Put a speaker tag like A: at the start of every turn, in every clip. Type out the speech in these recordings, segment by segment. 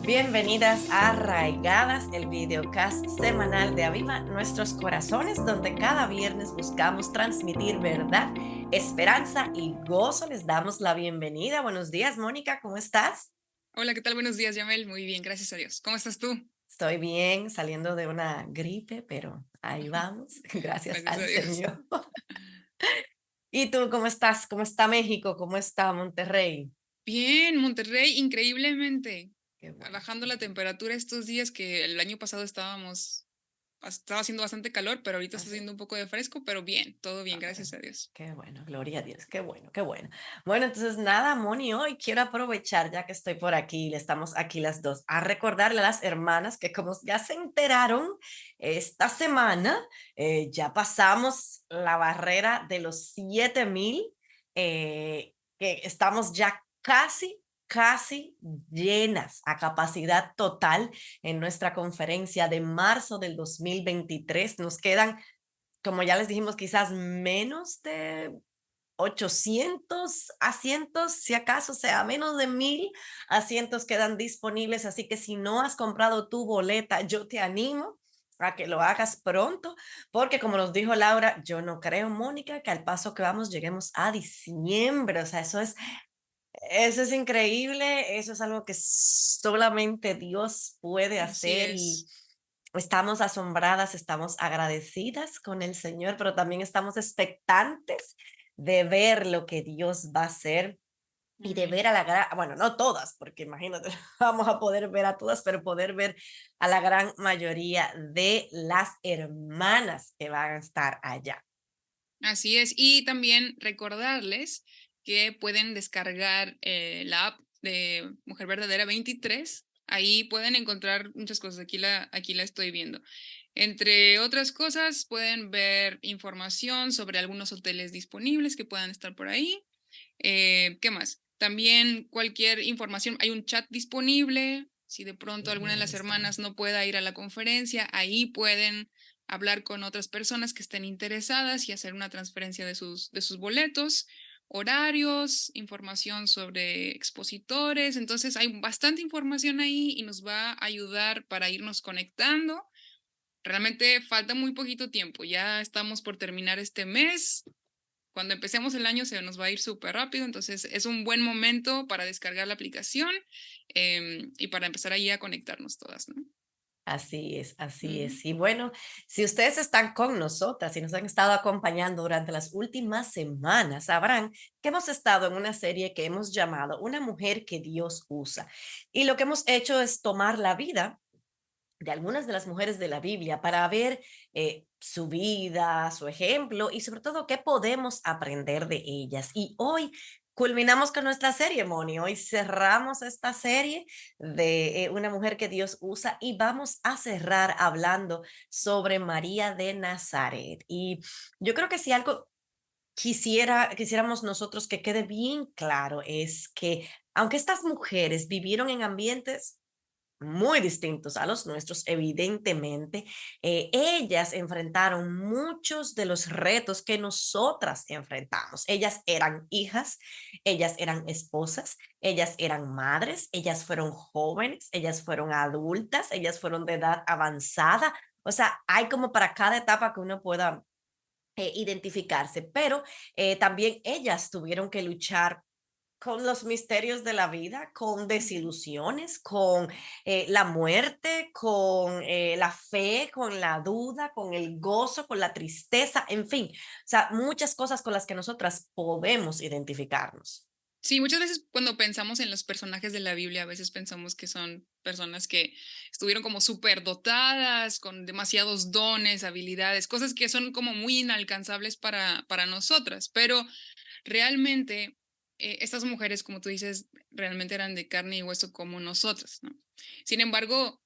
A: Bienvenidas a Arraigadas, el videocast semanal de Aviva Nuestros Corazones, donde cada viernes buscamos transmitir verdad, esperanza y gozo. Les damos la bienvenida. Buenos días, Mónica, ¿cómo estás?
B: Hola, ¿qué tal? Buenos días, Yamel. Muy bien, gracias a Dios. ¿Cómo estás tú?
A: Estoy bien, saliendo de una gripe, pero ahí vamos, gracias
B: Gracias a
A: al
B: Dios.
A: Señor. ¿Y tú cómo estás? ¿Cómo está México? ¿Cómo está Monterrey?
B: Bien, Monterrey, increíblemente.
A: Qué bueno,
B: Bajando
A: qué
B: la
A: bueno.
B: temperatura estos días que el año pasado estaba haciendo bastante calor, pero ahorita está
A: Así.
B: haciendo un poco de fresco, pero bien, todo bien,
A: Ah,
B: gracias a Dios.
A: qué bueno, gloria a Dios, qué bueno, qué bueno. Bueno, entonces nada, Moni, hoy quiero aprovechar ya que estoy por aquí, le estamos aquí las dos, a recordarle a las hermanas que como ya se enteraron, esta semana ya pasamos la barrera de los 7,000, que estamos ya casi llenas a capacidad total en nuestra conferencia de marzo del 2023. Nos quedan, como ya les dijimos, quizás menos de 800 asientos, si acaso, o sea, menos de 1,000 asientos quedan disponibles, así que si no has comprado tu boleta, yo te animo a que lo hagas pronto, porque como nos dijo Laura, yo no creo, Mónica, que al paso que vamos lleguemos a diciembre, o sea, eso es increíble, eso es algo que solamente Dios puede
B: Así
A: hacer y
B: es.
A: estamos asombradas, estamos agradecidas con el Señor, pero también estamos expectantes de ver lo que Dios va a hacer y de
B: Amén.
A: ver a la gran, bueno, no todas, porque imagínate, vamos a poder ver a todas, pero poder ver a la gran mayoría de las hermanas que van a estar allá.
B: Así es. Y también recordarles que pueden descargar la app de Mujer Verdadera 23. Ahí pueden encontrar muchas cosas. Aquí la estoy viendo. Entre otras cosas, pueden ver información sobre algunos hoteles disponibles que puedan estar por ahí. ¿Qué más? También cualquier información, hay un chat disponible. Si de pronto alguna de
A: Ahí
B: las
A: está.
B: hermanas no pueda ir a la conferencia, ahí pueden hablar con otras personas que estén interesadas y hacer una transferencia de sus boletos, horarios, información sobre expositores. Entonces hay bastante información ahí y nos va a ayudar para irnos conectando. Realmente falta muy poquito tiempo, ya estamos por terminar este mes. Cuando empecemos el año se nos va a ir súper rápido, entonces es un buen momento para descargar la aplicación y para empezar ahí a conectarnos todas, ¿no?
A: Así es, así
B: Ujú.
A: es. Y bueno, si ustedes están con nosotras y nos han estado acompañando durante las últimas semanas, sabrán que hemos estado en una serie que hemos llamado Una mujer que Dios usa. Y lo que hemos hecho es tomar la vida de algunas de las mujeres de la Biblia para ver su vida, su ejemplo y sobre todo qué podemos aprender de ellas. Y hoy culminamos con nuestra serie, Moni. Hoy cerramos esta serie de Una mujer que Dios usa y vamos a cerrar hablando sobre María de Nazaret. Y yo creo que si algo quisiéramos nosotros que quede bien claro es que aunque estas mujeres vivieron en ambientes muy distintos a los nuestros, evidentemente, ellas enfrentaron muchos de los retos que nosotras enfrentamos. Ellas eran hijas, ellas eran esposas, ellas eran madres, ellas fueron jóvenes, ellas fueron adultas, ellas fueron de edad avanzada. O sea, hay como para cada etapa que uno pueda identificarse, pero también ellas tuvieron que luchar con los misterios de la vida, con
B: Ujú.
A: desilusiones, con la muerte, con la fe, con la duda, con el gozo, con la tristeza, en fin, o sea, muchas cosas con las que nosotras podemos identificarnos.
B: Sí, muchas veces cuando pensamos en los personajes de la Biblia, a veces pensamos que son personas que estuvieron como superdotadas, con demasiados dones, habilidades, cosas que son como muy inalcanzables para nosotras, pero realmente estas mujeres, como tú dices, realmente eran de carne y hueso como nosotras, ¿no? Sin embargo,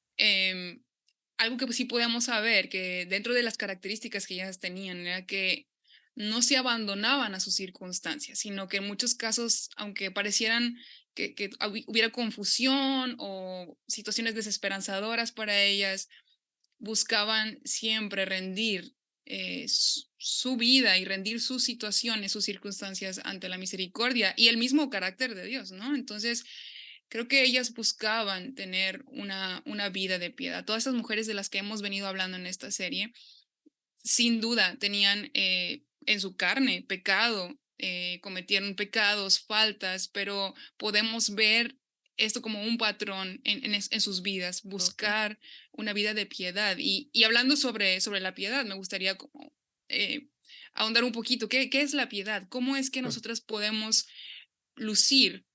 B: algo que sí podíamos saber, que dentro de las características que ellas tenían, era que no se abandonaban a sus circunstancias, sino que en muchos casos, aunque parecieran que hubiera confusión o situaciones desesperanzadoras para ellas, buscaban siempre rendir su vida y rendir sus situaciones, sus circunstancias ante la misericordia y el mismo carácter de Dios, ¿no? Entonces, Creo que ellas buscaban tener una vida de piedad. Todas esas mujeres de las que hemos venido hablando en esta serie, sin duda tenían en su carne pecado, cometieron pecados, faltas, pero podemos ver esto como un patrón en sus vidas,
A: Ujú,
B: buscar una vida de piedad. Y hablando sobre la piedad, me gustaría como eh, ahondar un poquito. ¿Qué es la piedad? ¿Cómo es que
A: mm,
B: nosotras podemos lucir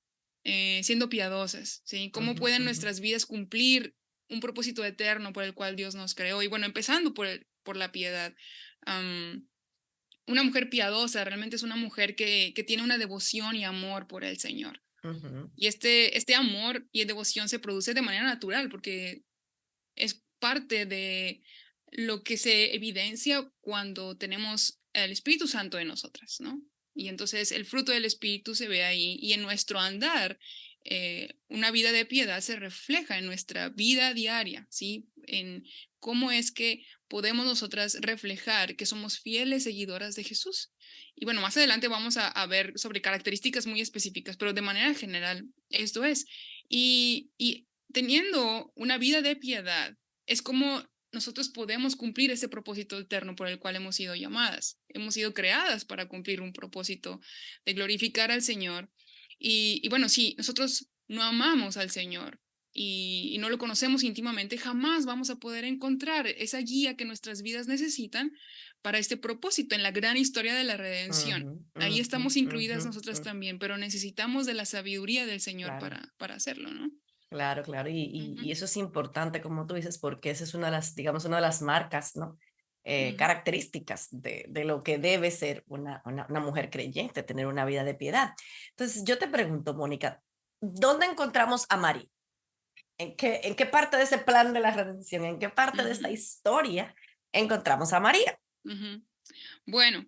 B: siendo piadosas? ¿Sí? ¿Cómo
A: ujú,
B: pueden
A: ujú,
B: nuestras vidas cumplir un propósito eterno por el cual Dios nos creó? Y bueno, empezando por la piedad. Am, una mujer piadosa realmente es una mujer que tiene una devoción y amor por el Señor.
A: ujú,
B: Y este amor y devoción se produce de manera natural porque es parte de lo que se evidencia cuando tenemos el Espíritu Santo en nosotras, ¿no? Y entonces el fruto del Espíritu se ve ahí y en nuestro andar, una vida de piedad se refleja en nuestra vida diaria, ¿sí? En cómo es que podemos nosotras reflejar que somos fieles seguidoras de Jesús. Y bueno, más adelante vamos a ver sobre características muy específicas, pero de manera general, esto es. Y teniendo una vida de piedad, es como nosotros podemos cumplir ese propósito eterno por el cual hemos sido llamadas. Hemos sido creadas para cumplir un propósito de glorificar al Señor. Y bueno, si nosotros no amamos al Señor y no lo conocemos íntimamente, jamás vamos a poder encontrar esa guía que nuestras vidas necesitan para este propósito en la gran historia de la redención.
A: ujú,
B: Ahí
A: ujú,
B: estamos incluidas
A: ujú,
B: nosotras
A: ujú.
B: también, pero necesitamos de la sabiduría del Señor
A: Claro.
B: para hacerlo, ¿no?
A: Claro, claro, y
B: Ujú,
A: eso es importante, como tú dices, porque esa es una de las, digamos, una de las marcas, ¿no?
B: ujú,
A: Características de lo que debe ser una mujer creyente, tener una vida de piedad. Entonces, yo te pregunto, Mónica, ¿dónde encontramos a María? En qué parte de ese plan de la redención, en qué parte de esta
B: ujú,
A: historia encontramos a María?
B: ujú. Bueno,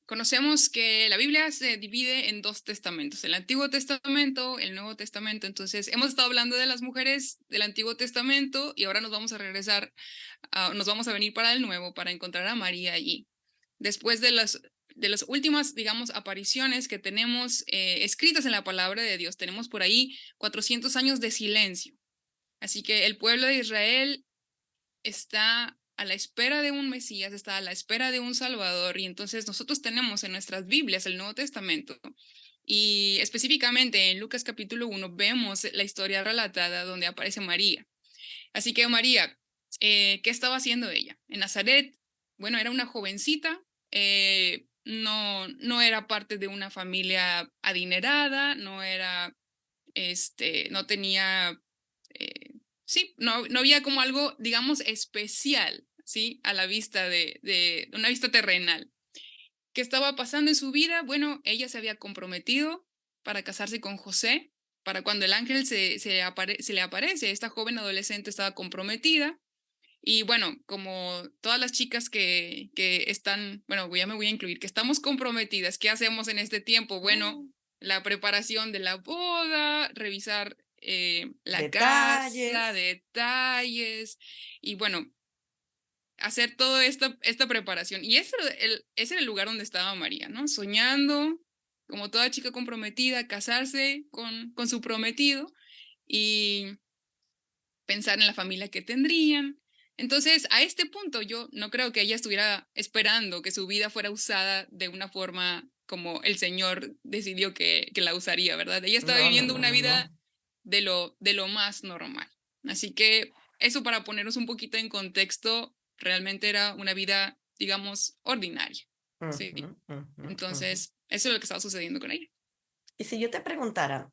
B: conocemos que la Biblia se divide en dos testamentos, el Antiguo Testamento, el Nuevo Testamento. Entonces, hemos estado hablando de las mujeres del Antiguo Testamento y ahora nos vamos a regresar, nos vamos a venir para el Nuevo para encontrar a María allí. Después de las últimas, digamos, apariciones que tenemos escritas en la palabra de Dios, tenemos por ahí 400 años de silencio. Así que el pueblo de Israel está a la espera de un Mesías, está a la espera de un Salvador, y entonces nosotros tenemos en nuestras Biblias el Nuevo Testamento, y específicamente en Lucas capítulo 1 vemos la historia relatada donde aparece María. Así que María, ¿qué estaba haciendo ella? En Nazaret, bueno, era una jovencita, no era parte de una familia adinerada, no era no tenía, sí, no había como algo, digamos, especial, ¿sí? A la vista de una vista terrenal. ¿Qué estaba pasando en su vida? Bueno, ella se había comprometido para casarse con José. Para cuando el ángel se le aparece, esta joven adolescente estaba comprometida. Y bueno, como todas las chicas que están, bueno, ya me voy a incluir, que estamos comprometidas, ¿qué hacemos en este tiempo? Bueno,
A: Mm,
B: la preparación de la boda, revisar la casa,
A: detalles.
B: detalles, y bueno, hacer toda esta preparación. Y ese era el lugar donde estaba María, ¿no? Soñando, como toda chica comprometida, casarse con su prometido. Y pensar en la familia que tendrían. Entonces, a este punto, yo no creo que ella estuviera esperando que su vida fuera usada de una forma como el Señor decidió que la usaría, ¿verdad? Ella estaba
A: No, no,
B: viviendo
A: no,
B: una
A: no,
B: vida
A: no.
B: de lo más normal. Así que eso, para ponernos un poquito en contexto, realmente era una vida, digamos, ordinaria. Sí.
A: Ujú, ujú, ujú.
B: Entonces, eso es lo que estaba sucediendo con ella.
A: Y si yo te preguntara,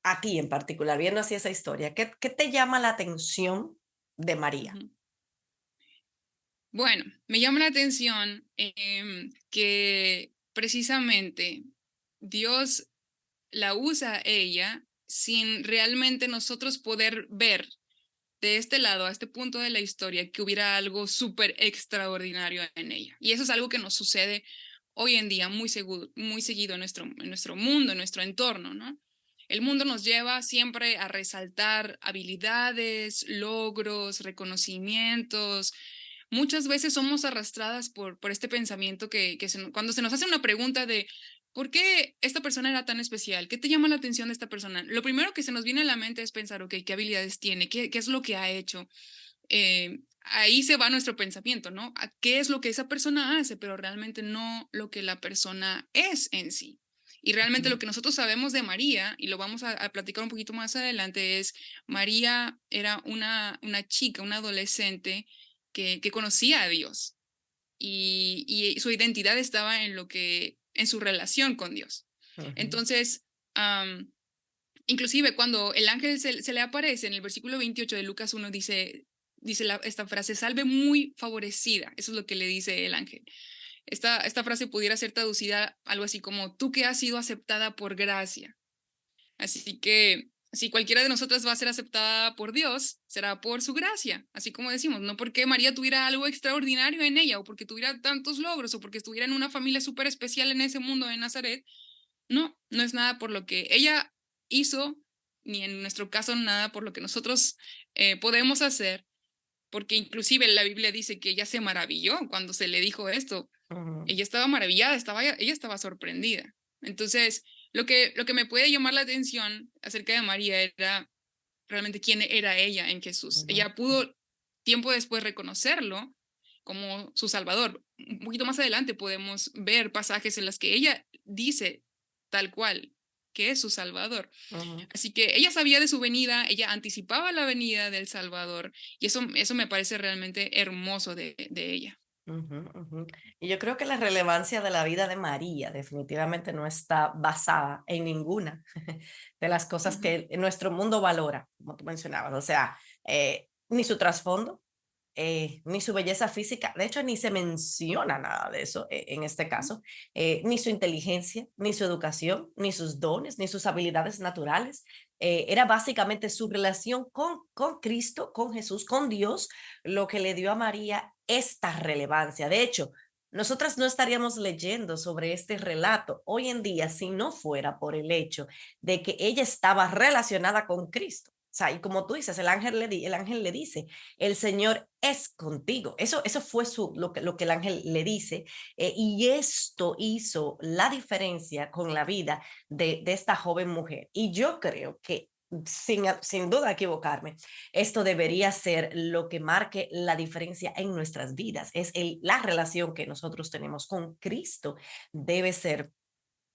A: a ti en particular, viendo así esa historia, qué te llama la atención de María?
B: Ujú. Bueno, me llama la atención que precisamente Dios la usa a ella sin realmente nosotros poder ver de este lado, a este punto de la historia, que hubiera algo súper extraordinario en ella. Y eso es algo que nos sucede hoy en día muy seguido en nuestro mundo, en nuestro entorno, ¿no? El mundo nos lleva siempre a resaltar habilidades, logros, reconocimientos. Muchas veces somos arrastradas por este pensamiento cuando se nos hace una pregunta de ¿Por qué esta persona era tan especial? ¿Qué te llama la atención de esta persona? Lo primero que se nos viene a la mente es pensar, okey, ¿qué habilidades tiene? ¿Qué es lo que ha hecho? Ahí se va nuestro pensamiento, ¿no? A qué es lo que esa persona hace, pero realmente no lo que la persona es en sí. Y realmente lo
A: Ujú,
B: que nosotros sabemos de María, y lo vamos a platicar un poquito más adelante, es María era una chica, una adolescente que conocía a Dios y su identidad estaba en lo que, en su relación con Dios.
A: ujú,
B: Entonces, inclusive cuando el ángel se le aparece en el versículo 28 de Lucas 1 dice esta frase, salve muy favorecida. Eso es lo que le dice el ángel. Esta frase pudiera ser traducida algo así como, tú que has sido aceptada por gracia. Así que si cualquiera de nosotras va a ser aceptada por Dios, será por su gracia, así como decimos, no porque María tuviera algo extraordinario en ella o porque tuviera tantos logros o porque estuviera en una familia súper especial en ese mundo de Nazaret. No, no es nada por lo que ella hizo, ni en nuestro caso nada por lo que nosotros podemos hacer, porque inclusive la Biblia dice que ella se maravilló cuando se le dijo esto.
A: ujú,
B: Ella estaba maravillada, ella estaba sorprendida. Entonces, lo que me puede llamar la atención acerca de María era realmente quién era ella en Jesús.
A: ujú,
B: Ella pudo tiempo después reconocerlo como su Salvador. Un poquito más adelante podemos ver pasajes en los que ella dice tal cual que es su Salvador.
A: ujú.
B: Así que ella sabía de su venida, ella anticipaba la venida del Salvador y eso me parece realmente hermoso de ella.
A: Ujú, ujú. Y yo creo que la relevancia de la vida de María definitivamente no está basada en ninguna de las cosas
B: Ujú.
A: que nuestro mundo valora, como tú mencionabas, o sea, ni su trasfondo, ni su belleza física, de hecho ni se menciona nada de eso en este caso, ni su inteligencia, ni su educación, ni sus dones, ni sus habilidades naturales. Era básicamente su relación con Cristo, con Jesús, con Dios, lo que le dio a María esta relevancia. De hecho, nosotras no estaríamos leyendo sobre este relato hoy en día si no fuera por el hecho de que ella estaba relacionada con Cristo. O sea, y como tú dices, el ángel le dice, el Señor es contigo. Eso fue lo que el ángel le dice. Y esto hizo la diferencia con la vida de esta joven mujer. Y yo creo que, sin duda equivocarme, esto debería ser lo que marque la diferencia en nuestras vidas. Es la relación que nosotros tenemos con Cristo debe ser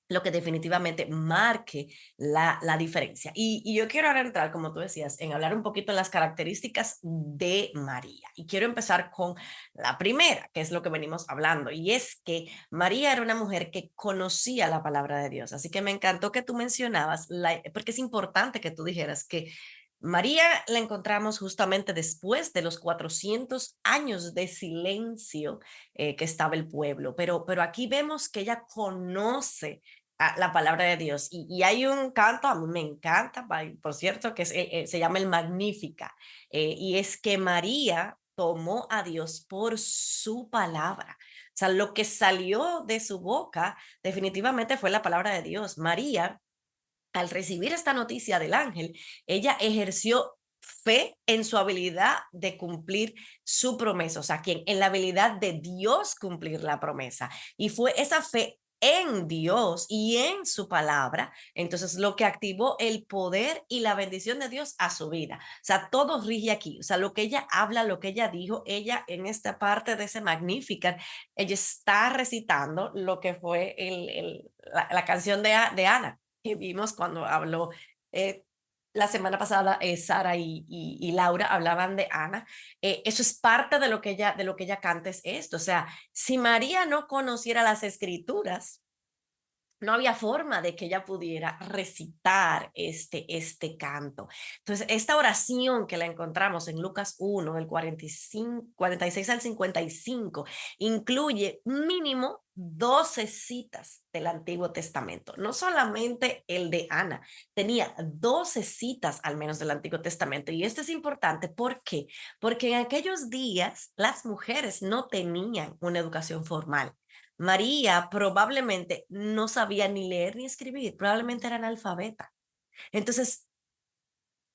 A: lo que definitivamente marque la diferencia. Y yo quiero ahora entrar, como tú decías, en hablar un poquito de las características de María. Y quiero empezar con la primera, que es lo que venimos hablando, y es que María era una mujer que conocía la palabra de Dios. Así que me encantó que tú mencionabas, porque es importante que tú dijeras que María la encontramos justamente después de los 400 años de silencio que estaba el pueblo, pero aquí vemos que ella conoce la palabra de Dios. Y hay un canto, a mí me encanta, por cierto, que se llama el Magnífica, y es que María tomó a Dios por su palabra. O sea, lo que salió de su boca definitivamente fue la palabra de Dios. María, al recibir esta noticia del ángel, ella ejerció fe en su habilidad de cumplir su promesa, o sea, en la habilidad de Dios cumplir la promesa. Y fue esa fe en Dios y en su palabra, entonces lo que activó el poder y la bendición de Dios a su vida. O sea, todo rige aquí, o sea, lo que ella habla, lo que ella dijo, ella en esta parte de ese Magnificat, ella está recitando lo que fue la canción de Ana que vimos cuando habló eh, la semana pasada, Sara y Laura hablaban de Ana. Eso es parte de lo que ella canta, es esto. O sea, si María no conociera las escrituras, no había forma de que ella pudiera recitar este canto. Entonces, esta oración que la encontramos en Lucas 1, del 46 al 55, incluye mínimo 12 citas del Antiguo Testamento. No solamente el de Ana, tenía 12 citas al menos del Antiguo Testamento. Y esto es importante, ¿por qué? Porque en aquellos días las mujeres no tenían una educación formal. María probablemente no sabía ni leer ni escribir, probablemente era analfabeta. Entonces,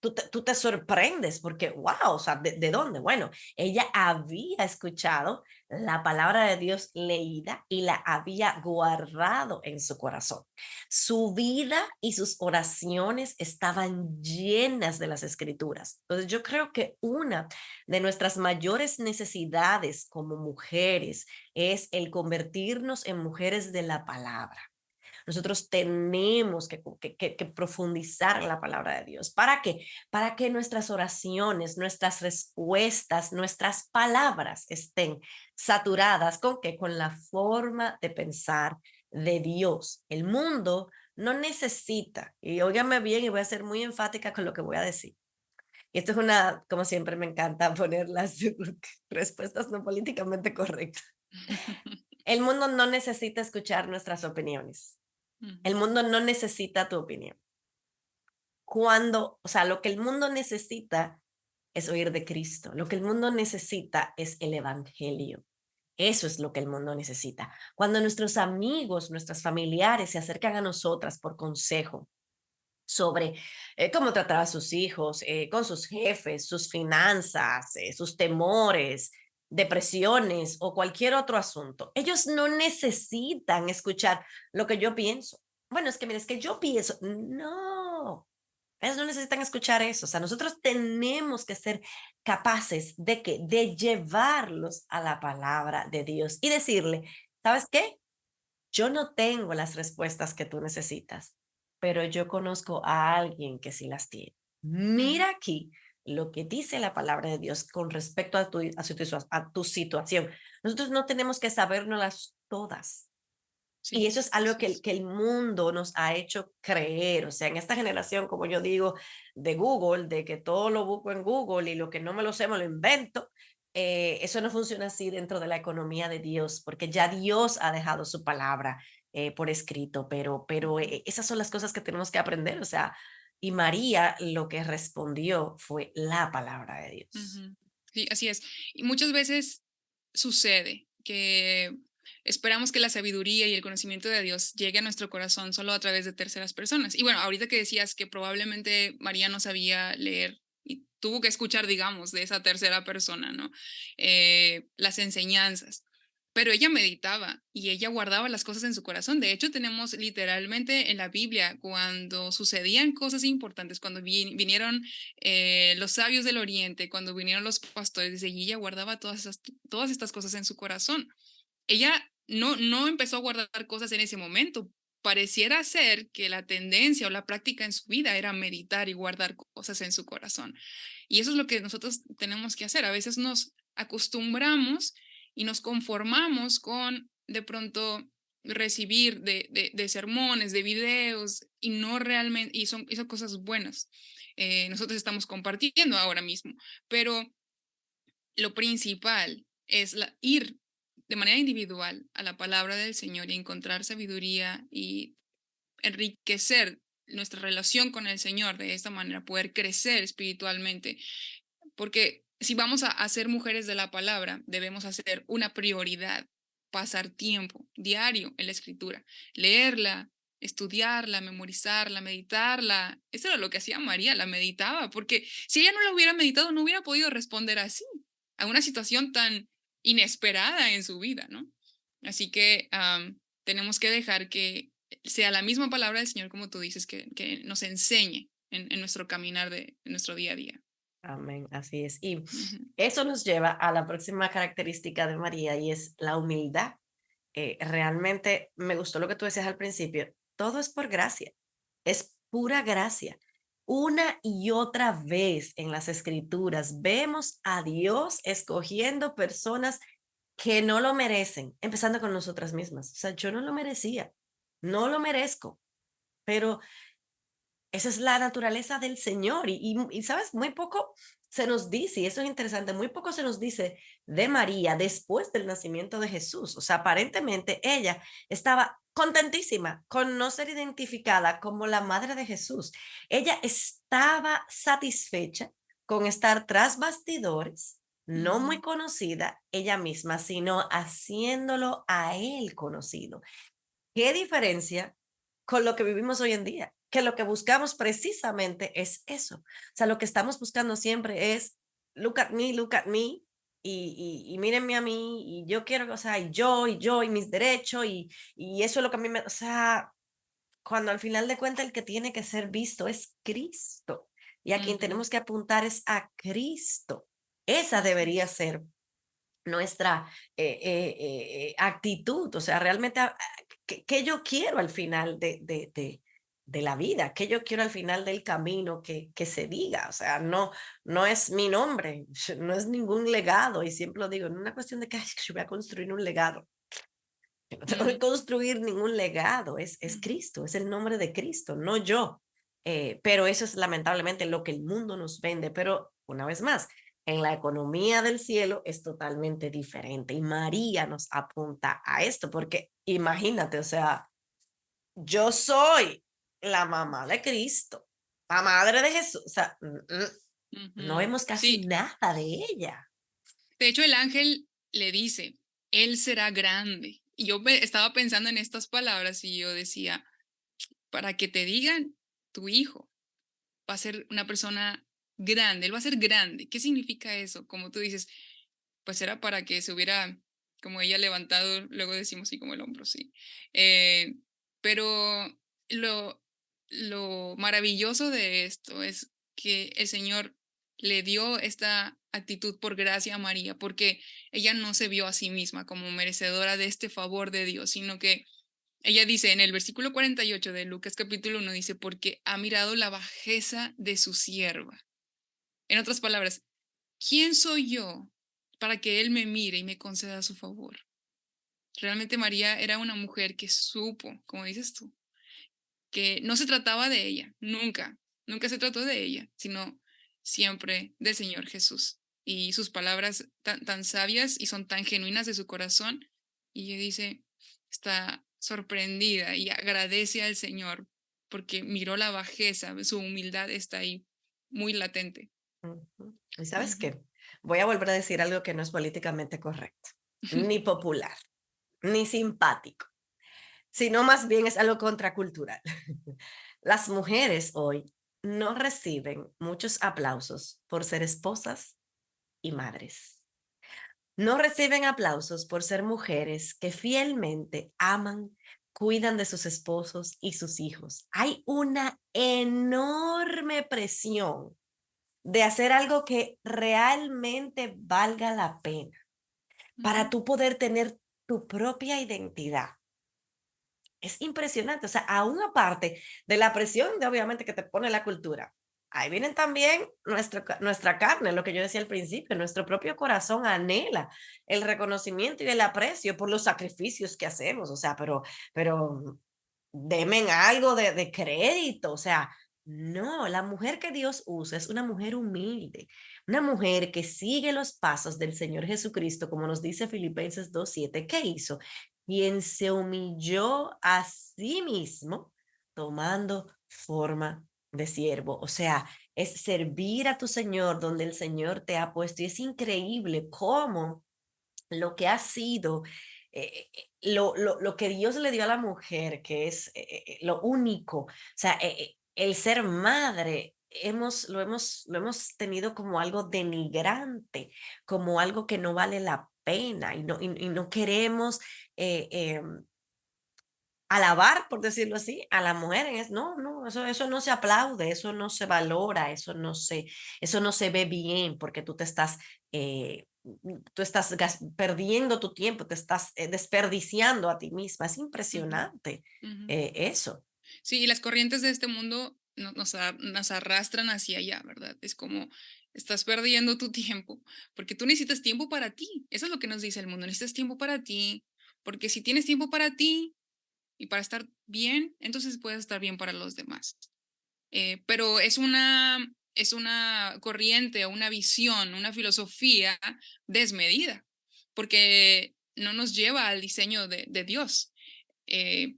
A: tú te sorprendes porque, wow, o sea, ¿de dónde? Bueno, ella había escuchado la palabra de Dios leída y la había guardado en su corazón. Su vida y sus oraciones estaban llenas de las escrituras. Entonces yo creo que una de nuestras mayores necesidades como mujeres es el convertirnos en mujeres de la palabra. Nosotros tenemos que profundizar en la palabra de Dios. ¿Para qué? Para que nuestras oraciones, nuestras respuestas, nuestras palabras estén saturadas con qué? Con la forma de pensar de Dios. El mundo no necesita, y óigame bien y voy a ser muy enfática con lo que voy a decir. Y esto es una, como siempre me encanta poner las respuestas no políticamente correctas. El mundo no necesita escuchar nuestras opiniones. El
B: Ujú.
A: mundo no necesita tu opinión. Cuando, o sea, lo que el mundo necesita es oír de Cristo. Lo que el mundo necesita es el evangelio. Eso es lo que el mundo necesita. Cuando nuestros amigos, nuestras familiares se acercan a nosotras por consejo sobre cómo tratar a sus hijos, con sus jefes, sus finanzas, sus temores, depresiones o cualquier otro asunto, ellos no necesitan escuchar lo que yo pienso. Bueno, es que mira, es que yo pienso, no, ellos no necesitan escuchar eso. O sea, nosotros tenemos que ser capaces de que de llevarlos a la palabra de Dios y decirle, ¿sabes qué? Yo no tengo las respuestas que tú necesitas, pero yo conozco a alguien que sí las tiene.
B: Ujú.
A: Mira aquí lo que dice la palabra de Dios con respecto a tu situación. Nosotros no tenemos que sabérnoslas todas. Y
B: Sí,
A: eso es algo
B: así es.
A: que el mundo nos ha hecho creer. O sea, en esta generación, como yo digo, de Google, de que todo lo busco en Google y lo que no me lo sé me lo invento, eso no funciona así dentro de la economía de Dios, porque ya Dios ha dejado su palabra por escrito, pero
B: Ujú,
A: esas son las cosas que tenemos que aprender. O sea, y María lo que respondió fue la palabra de Dios.
B: ujú. Sí, así es. Y muchas veces sucede que esperamos que la sabiduría y el conocimiento de Dios llegue a nuestro corazón solo a través de terceras personas. Y bueno, ahorita que decías que probablemente María no sabía leer y tuvo que escuchar, digamos, de esa tercera persona, ¿no? Las enseñanzas. Pero ella meditaba y ella guardaba las cosas en su corazón. De hecho, tenemos literalmente en la Biblia, cuando sucedían cosas importantes, cuando vinieron los sabios del oriente, cuando vinieron los pastores, dice, y ella guardaba todas estas cosas en su corazón. Ella no empezó a guardar cosas en ese momento. Pareciera ser que la tendencia o la práctica en su vida era meditar y guardar cosas en su corazón. Y eso es lo que nosotros tenemos que hacer. A veces nos acostumbramos y nos conformamos con de pronto recibir de sermones, de videos, y no realmente, y son cosas buenas. Nosotros estamos compartiendo ahora mismo, pero lo principal es ir de manera individual a la palabra del Señor y encontrar sabiduría y enriquecer nuestra relación con el Señor de esta manera, poder crecer espiritualmente. Porque si vamos a ser mujeres de la palabra, debemos hacer una prioridad, pasar tiempo diario en la escritura, leerla, estudiarla, memorizarla, meditarla. Eso era lo que hacía María, la meditaba, porque si ella no la hubiera meditado, no hubiera podido responder así a una situación tan inesperada en su vida, ¿no? Así que tenemos que dejar que sea la misma palabra del Señor, como tú dices, que nos enseñe en nuestro caminar en nuestro día a día.
A: Amén, así es. Y
B: Ujú,
A: eso nos lleva a la próxima característica de María y es la humildad. Realmente me gustó lo que tú decías al principio. Todo es por gracia, es pura gracia. Una y otra vez en las escrituras vemos a Dios escogiendo personas que no lo merecen, empezando con nosotras mismas. O sea, yo no lo merecía, no lo merezco, pero esa es la naturaleza del Señor y, sabes, muy poco se nos dice, y eso es interesante, muy poco se nos dice de María después del nacimiento de Jesús. O sea, aparentemente ella estaba contentísima con no ser identificada como la madre de Jesús. Ella estaba satisfecha con estar tras bastidores, no muy
B: ujú.
A: conocida ella misma, sino haciéndolo a él conocido. ¿Qué diferencia con lo que vivimos hoy en día? que lo que buscamos precisamente es eso. O sea, lo que estamos buscando siempre es look at me, y mírenme a mí, y yo quiero, o sea, y mis derechos, y eso es lo que a mí me, o sea, cuando al final de cuentas el que tiene que ser visto es Cristo. Y a quien
B: Ujú.
A: tenemos que apuntar es a Cristo. Esa
B: Así
A: debería
B: es.
A: ser nuestra actitud. O sea, realmente, ¿qué yo quiero al final de la vida? ¿Qué yo quiero al final del camino que se diga? O sea, no es mi nombre, no es ningún legado. Y siempre lo digo, no es una cuestión de que "Ay, que yo voy a construir un legado". Yo no tengo que
B: Ujú,
A: construir ningún legado, es
B: ujú.
A: Cristo, es el nombre de Cristo, no yo. Pero eso es lamentablemente lo que el mundo nos vende. Pero una vez más, en la economía del cielo es totalmente diferente. Y María nos apunta a esto, porque imagínate, o sea, yo soy la mamá de Cristo, la madre de Jesús. O sea, no
B: Ujú.
A: vemos casi
B: Sí,
A: nada de ella.
B: de hecho el ángel le dice, él será grande. Y yo estaba pensando en estas palabras y yo decía, para que te digan, tu hijo va a ser una persona grande, él va a ser grande. ¿Qué significa eso? Como tú dices, pues era para que se hubiera, como ella levantado, luego decimos así como el hombro, sí. Eh, pero lo, lo maravilloso de esto es que el Señor le dio esta actitud por gracia a María, porque ella no se vio a sí misma como merecedora de este favor de Dios, sino que ella dice en el versículo 48 de Lucas capítulo 1, dice, porque ha mirado la bajeza de su sierva. En otras palabras, ¿quién soy yo para que Él me mire y me conceda su favor? Realmente María era una mujer que supo, como dices tú, que no se trataba de ella, nunca, nunca se trató de ella, sino siempre del Señor Jesús. Y sus palabras tan sabias y son tan genuinas de su corazón. Y ella dice, está sorprendida y agradece al Señor porque miró la bajeza, su humildad está ahí muy latente.
A: Ujú. ¿Y sabes
B: Ujú.
A: qué? Voy a volver a decir algo que no es políticamente correcto, ni popular, ni simpático, sino más bien es algo contracultural. Las mujeres hoy no reciben muchos aplausos por ser esposas y madres. No reciben aplausos por ser mujeres que fielmente aman, cuidan de sus esposos y sus hijos. Hay una enorme presión de hacer algo que realmente valga la pena para
B: Ujú.
A: tú poder tener tu propia identidad. Es impresionante, o sea, aún aparte de la presión de obviamente que te pone la cultura, ahí vienen también nuestra carne, lo que yo decía al principio, nuestro propio corazón anhela el reconocimiento y el aprecio por los sacrificios que hacemos, o sea, pero demen algo de crédito, o sea, no, la mujer que Dios usa es una mujer humilde, una mujer que sigue los pasos del Señor Jesucristo, como nos dice Filipenses 2:7. ¿Qué hizo? Quien se humilló a sí mismo tomando forma de siervo. O sea, es servir a tu Señor donde el Señor te ha puesto. Y es increíble cómo lo que ha sido, lo que Dios le dio a la mujer, que es lo único, o sea, el ser madre. Lo hemos tenido como algo denigrante, como algo que no vale la pena y no queremos eh, alabar, por decirlo así, a la mujer. No, eso no se aplaude, eso no se valora, eso no se ve bien porque tú estás perdiendo tu tiempo, te estás desperdiciando a ti misma. Es
B: Ujú,
A: impresionante
B: ujú.
A: eso.
B: Sí, y las corrientes de este mundo nos arrastran hacia allá, ¿verdad? Es como estás perdiendo tu tiempo, porque tú necesitas tiempo para ti. Eso es lo que nos dice el mundo, necesitas tiempo para ti, porque si tienes tiempo para ti y para estar bien, entonces puedes estar bien para los demás. Pero es una corriente o una visión, una filosofía desmedida, porque no nos lleva al diseño de Dios. eh,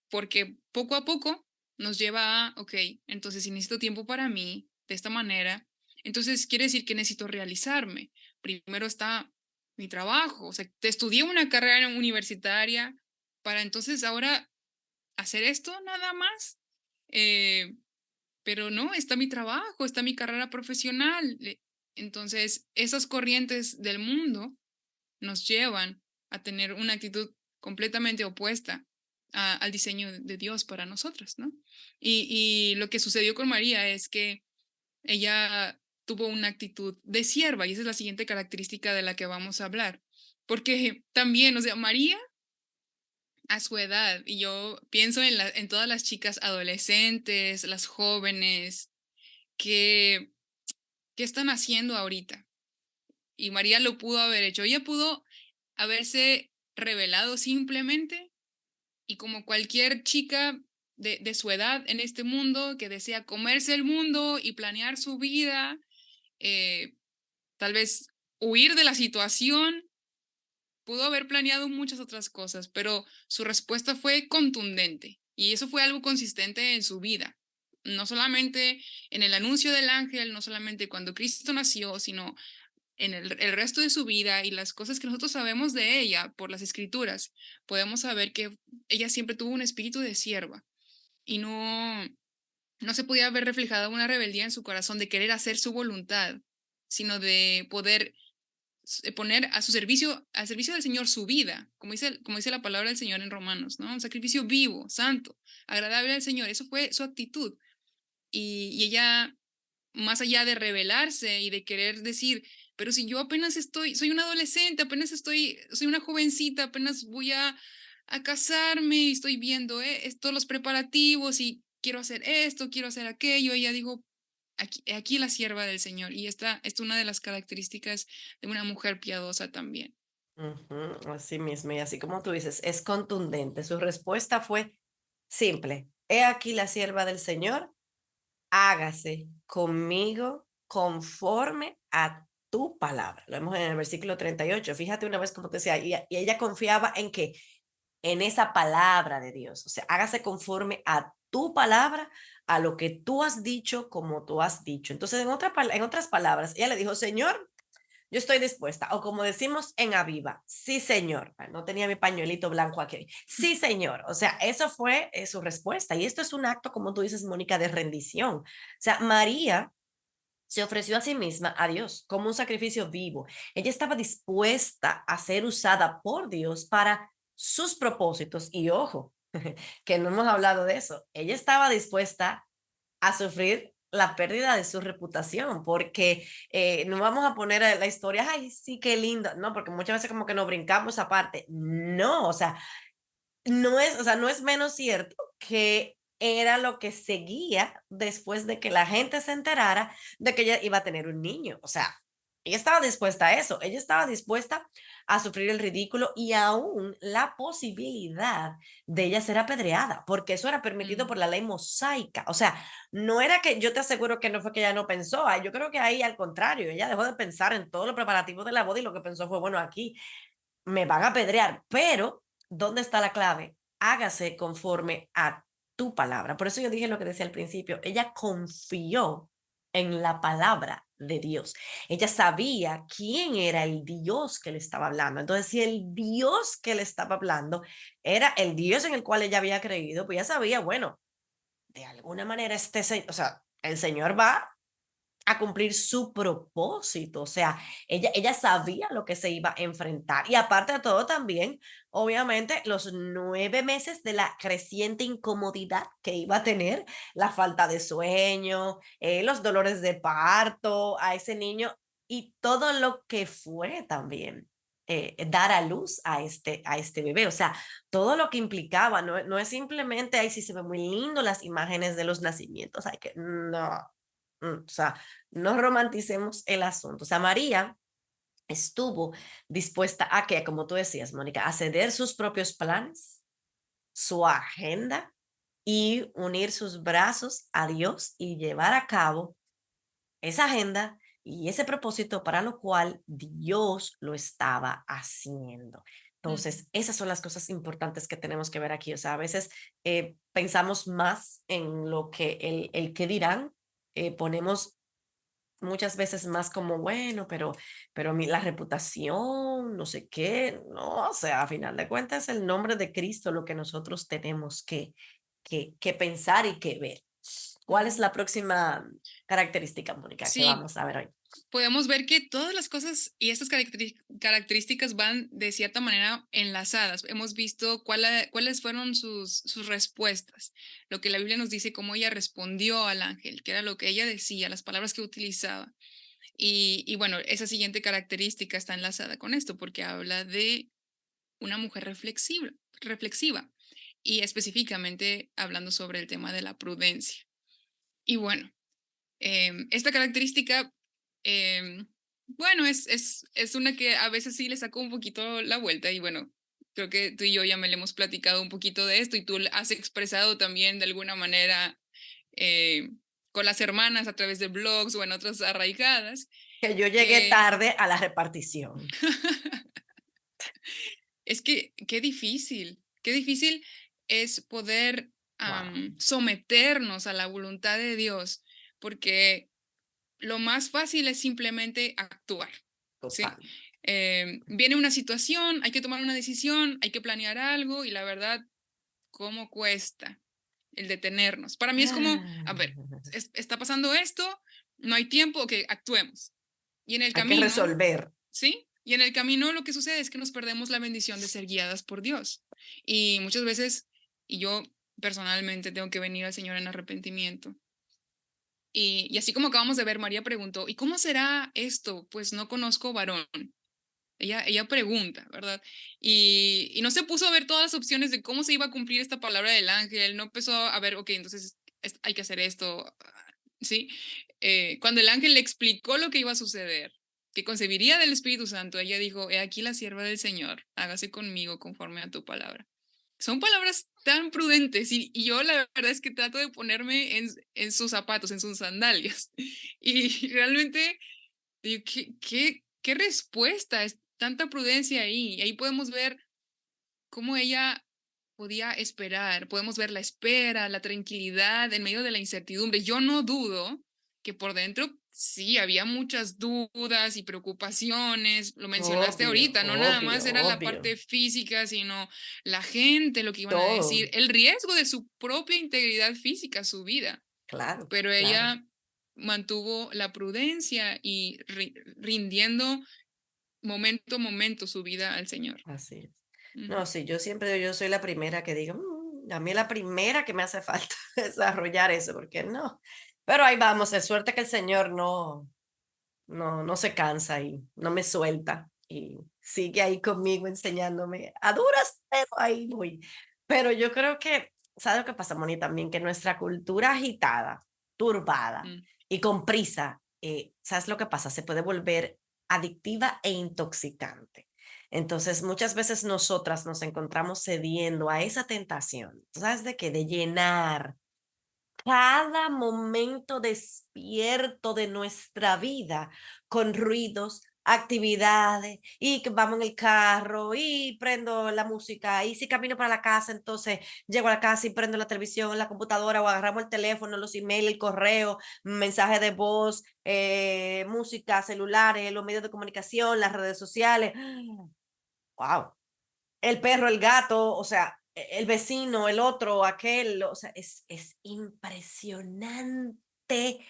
B: Porque poco a poco nos lleva a, ok, entonces si necesito tiempo para mí de esta manera, entonces quiere decir que necesito realizarme. Primero está mi trabajo, o sea, te estudié una carrera universitaria para entonces ahora hacer esto nada más. eh, pero no, está mi trabajo, está mi carrera profesional. Entonces, esas corrientes del mundo nos llevan a tener una actitud completamente opuesta al diseño de Dios para nosotras, ¿no? Y lo que sucedió con María es que ella tuvo una actitud de sierva, y esa es la siguiente característica de la que vamos a hablar. Porque también, o sea, María a su edad, y yo pienso en todas las chicas adolescentes, las jóvenes, que, ¿qué están haciendo ahorita? Y María lo pudo haber hecho. Ella pudo haberse revelado simplemente, y como cualquier chica de su edad en este mundo que desea comerse el mundo y planear su vida, eh, tal vez huir de la situación, pudo haber planeado muchas otras cosas, pero su respuesta fue contundente y eso fue algo consistente en su vida. No solamente en el anuncio del ángel, no solamente cuando Cristo nació, sino en el resto de su vida y las cosas que nosotros sabemos de ella por las escrituras. Podemos saber que ella siempre tuvo un espíritu de sierva y no se podía ver reflejada una rebeldía en su corazón de querer hacer su voluntad, sino de poder poner a su servicio, al servicio del Señor su vida, como dice la palabra del Señor en Romanos, ¿no? Un sacrificio vivo, santo, agradable al Señor. Eso fue su actitud. Y ella, más allá de rebelarse y de querer decir, pero si yo apenas soy una adolescente, soy una jovencita, apenas voy a casarme y estoy viendo todos los preparativos y quiero hacer esto, quiero hacer aquello. Ella dijo, aquí la sierva del Señor. Y esta es una de las características de una mujer piadosa también.
A: Ujú, así mismo, y así como tú dices, es contundente. Su respuesta fue simple. He aquí la sierva del Señor, hágase conmigo conforme a tu palabra. Lo vemos en el versículo 38. Fíjate una vez como te decía, y ella confiaba en que en esa palabra de Dios. O sea, hágase conforme a tu palabra, a lo que tú has dicho, como tú has dicho. Entonces, en otras palabras, ella le dijo, Señor, yo estoy dispuesta. O como decimos en Aviva, sí, señor. No tenía mi pañuelito blanco aquí. Sí, señor. O sea, eso fue su respuesta. Y esto es un acto, como tú dices, Mónica, de rendición. O sea, María se ofreció a sí misma a Dios como un sacrificio vivo. Ella estaba dispuesta a ser usada por Dios para sus propósitos. Y ojo, que no hemos hablado de eso. Ella estaba dispuesta a sufrir la pérdida de su reputación, porque no vamos a poner la historia, ay, sí, qué lindo, no, porque muchas veces como que nos brincamos esa parte. No, o sea, no es menos cierto que era lo que seguía después de que la gente se enterara de que ella iba a tener un niño. O sea, ella estaba dispuesta a eso, ella estaba dispuesta a sufrir el ridículo y aún la posibilidad de ella ser apedreada, porque eso era permitido
B: Mm,
A: por la ley mosaica. O sea, no era que yo te aseguro que no fue que ella no pensó, yo creo que ahí al contrario, ella dejó de pensar en todos los preparativos de la boda y lo que pensó fue, bueno, aquí me van a apedrear, pero ¿dónde está la clave? Hágase conforme a tu palabra. Por eso yo dije lo que decía al principio, ella confió en la palabra de Dios. Ella sabía quién era el Dios que le estaba hablando. Entonces, si el Dios que le estaba hablando era el Dios en el cual ella había creído, pues ya sabía, bueno, de alguna manera o sea, el Señor va a cumplir su propósito. O sea, ella sabía lo que se iba a enfrentar. Y aparte de todo, también, obviamente, los 9 meses de la creciente incomodidad que iba a tener, la falta de sueño, los dolores de parto a ese niño y todo lo que fue también. Dar a luz a este bebé, o sea, todo lo que implicaba, no es simplemente, ay, sí se ven muy lindo las imágenes de los nacimientos, hay que, no, o sea, no romanticemos el asunto. O sea, María estuvo dispuesta a que, como tú decías, Mónica, a ceder sus propios planes, su agenda y unir sus brazos a Dios y llevar a cabo esa agenda y ese propósito para lo cual Dios lo estaba haciendo.
B: ujú.
A: Entonces, esas son las cosas importantes que tenemos que ver aquí. O sea, a veces pensamos más en lo que el que dirán, ponemos muchas veces más como, bueno, pero la reputación, no sé qué, no, o sea, a final de cuentas es el nombre de Cristo lo que nosotros tenemos que que pensar y que ver. ¿Cuál es
B: Ujú.
A: la próxima característica, Mónica, que
B: Sí,
A: vamos a ver hoy?
B: podemos ver que todas las cosas y estas características van de cierta manera enlazadas. Hemos visto cuáles fueron sus respuestas, lo que la Biblia nos dice, cómo ella respondió al ángel, qué era lo que ella decía, las palabras que utilizaba. Y bueno, esa siguiente característica está enlazada con esto porque habla de una mujer reflexiva y específicamente hablando sobre el tema de la prudencia. Y bueno, esta característica, bueno, es una que a veces sí le sacó un poquito la vuelta y bueno, creo que tú y yo ya me le hemos platicado un poquito de esto y tú has expresado también de alguna manera eh, con las hermanas a través de blogs o en otras arraigadas,
A: Que yo llegué
B: que
A: tarde a la repartición.
B: es que qué difícil es poder
A: Wow,
B: someternos a la voluntad de Dios, porque lo más fácil es simplemente actuar, ¿sí?
A: total.
B: Viene una situación, hay que tomar una decisión, hay que planear algo y la verdad, ¿cómo cuesta el detenernos? Para mí es como, a ver, está pasando esto, no hay tiempo, ok, actuemos. Y en el
A: Hay que
B: camino,
A: resolver.
B: ¿sí? Y en el camino lo que sucede es que nos perdemos la bendición de ser guiadas por Dios. Y muchas veces, y yo personalmente tengo que venir al Señor en arrepentimiento. Y así como acabamos de ver, María preguntó, ¿y cómo será esto? Pues no conozco varón. Ella pregunta, ¿verdad? Y no se puso a ver todas las opciones de cómo se iba a cumplir esta palabra del ángel, no empezó a ver, ok, entonces hay que hacer esto, ¿sí? Cuando el ángel le explicó lo que iba a suceder, que concebiría del Espíritu Santo, ella dijo, he aquí la sierva del Señor, hágase conmigo conforme a tu palabra. Son palabras tan prudentes y yo la verdad es que trato de ponerme en sus zapatos, en sus sandalias. Y realmente, digo, qué respuesta, es tanta prudencia ahí. Y ahí podemos ver cómo ella podía esperar, podemos ver la espera, la tranquilidad en medio de la incertidumbre. Yo no dudo que por dentro sí había muchas dudas y preocupaciones, lo mencionaste
A: Obvio,
B: ahorita, no nada
A: obvio,
B: más era la
A: obvio.
B: parte física, sino la gente, lo que iban a decir,
A: Todo.
B: el riesgo de su propia integridad física, su vida.
A: Claro,
B: Pero
A: claro.
B: ella mantuvo la prudencia y rindiendo momento a momento su vida al Señor.
A: Así es.
B: Ujú.
A: No, sí, yo siempre yo soy la primera que digo, a mí es la primera que me hace falta desarrollar eso, porque no. Pero ahí vamos, es suerte que el Señor no se cansa y no me suelta y sigue ahí conmigo enseñándome a duras, pero ahí voy. Pero yo creo que, ¿sabes lo que pasa, Moni? También que nuestra cultura agitada, turbada
B: Mm.
A: y con prisa, ¿sabes lo que pasa? Se puede volver adictiva e intoxicante. Entonces, muchas veces nosotras nos encontramos cediendo a esa tentación, ¿sabes de qué? De llenar cada momento despierto de nuestra vida con ruidos, actividades, y que vamos en el carro y prendo la música, y si camino para la casa, entonces llego a la casa y prendo la televisión, la computadora o agarramos el teléfono, los emails, el correo, mensaje de voz, música, celulares, los medios de comunicación, las redes sociales. Wow, el perro, el gato, o sea, el vecino, el otro, aquel, o sea, es impresionante